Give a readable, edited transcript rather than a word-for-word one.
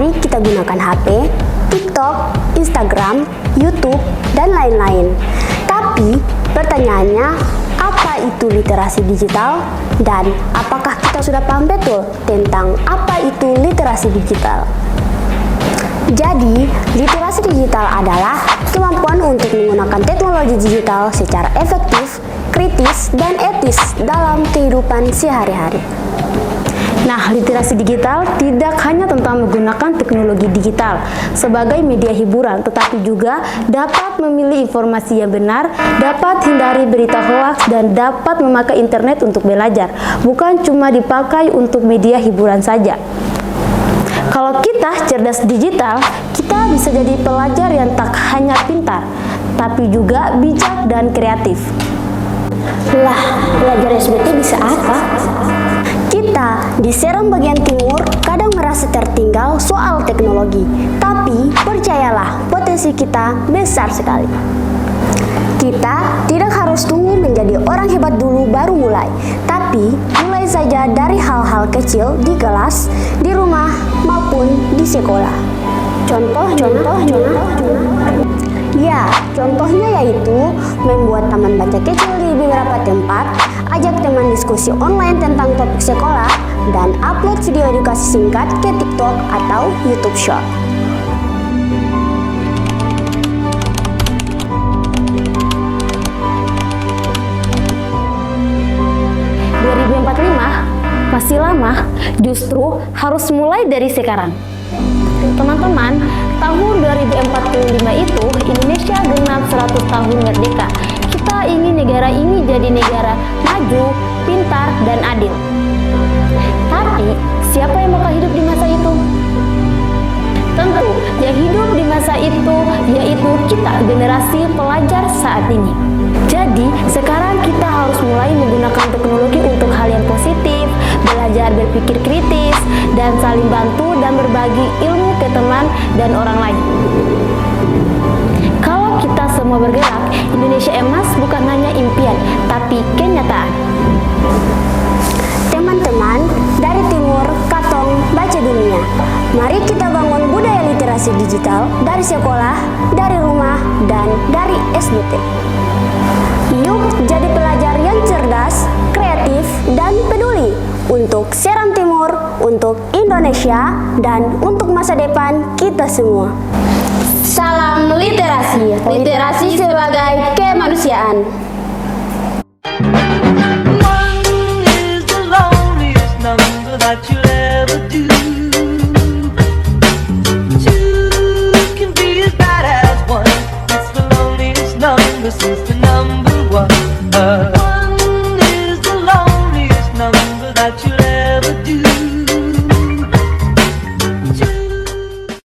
sehari-hari kita gunakan HP, TikTok, Instagram, YouTube, dan lain-lain. Tapi pertanyaannya, apa itu literasi digital? Dan apakah kita sudah paham betul tentang apa itu literasi digital? Jadi, literasi digital adalah kemampuan untuk menggunakan teknologi digital secara efektif, kritis, dan etis dalam kehidupan sehari-hari. Nah, literasi digital tidak hanya tentang menggunakan teknologi digital sebagai media hiburan, tetapi juga dapat memilih informasi yang benar, dapat hindari berita hoaks, dan dapat memakai internet untuk belajar, bukan cuma dipakai untuk media hiburan saja. Kalau kita cerdas digital, kita bisa jadi pelajar yang tak hanya pintar, tapi juga bijak dan kreatif. Lah, belajar SBT bisa apa? Kita di Seram bagian timur kadang merasa tertinggal soal teknologi, tapi percayalah, potensi kita besar sekali. Kita tidak harus tunggu menjadi orang hebat dulu baru mulai, tapi mulai saja dari hal-hal kecil di kelas, di rumah, maupun di sekolah. Contoh. Ya, contohnya yaitu membuat taman baca kecil di beberapa tempat, ajak teman diskusi online tentang topik sekolah, dan upload video edukasi singkat ke TikTok atau YouTube Short. Masih lama, justru harus mulai dari sekarang. Teman-teman, tahun 2045 itu Indonesia genap 100 tahun merdeka. Kita ingin negara ini jadi negara maju, pintar, dan adil. Tapi, siapa yang bakal hidup di masa itu? Tentu, yang hidup di masa itu yaitu kita, generasi pelajar saat ini. Jadi, sekarang kita harus mulai menggunakan teknologi untuk hal yang positif, belajar berpikir kritis, dan saling bantu dan berbagi ilmu ke teman dan orang lain. Kalau kita semua bergerak, Indonesia emas bukan hanya impian, tapi kenyataan. Teman-teman, dari timur, Katong, baca dunia. Mari kita bangun budaya literasi digital dari sekolah, dari rumah, dan dari SBT. Yuk jadi pelajar yang cerdas, kreatif, dan peduli untuk Seram Timur, untuk Indonesia, dan untuk masa depan kita semua. Salam literasi, literasi sebagai kemanusiaan. That you'll ever do. Two can be as bad as one. It's the loneliest number since the number